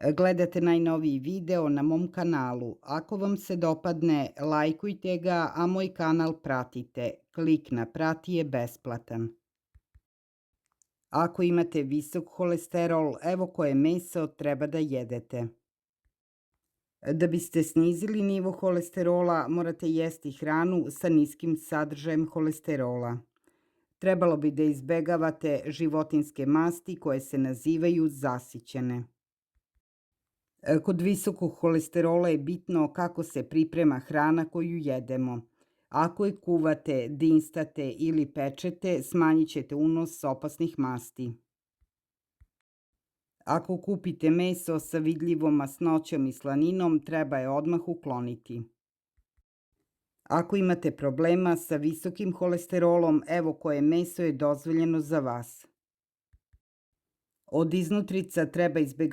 Gledate najnoviji video na mom kanalu. Ako vam se dopadne, lajkujte ga, a moj kanal pratite. Klik na prati je besplatan. Ako imate visok holesterol, evo koje meso treba da jedete. Da biste snizili nivo holesterola, morate jesti hranu sa niskim sadržajem holesterola. Trebalo bi da izbegavate životinjske masti koje se nazivaju zasićene. Kod visokog holesterola je bitno kako se priprema hrana koju jedemo. Ako je kuvate, dinstate ili pečete, smanjit ćete unos opasnih masti. Ako kupite meso sa vidljivom masnoćom i slaninom, treba je odmah ukloniti. Ako imate problema sa visokim holesterolom, evo koje meso je dozvoljeno za vas. Od iznutrica treba izbegavati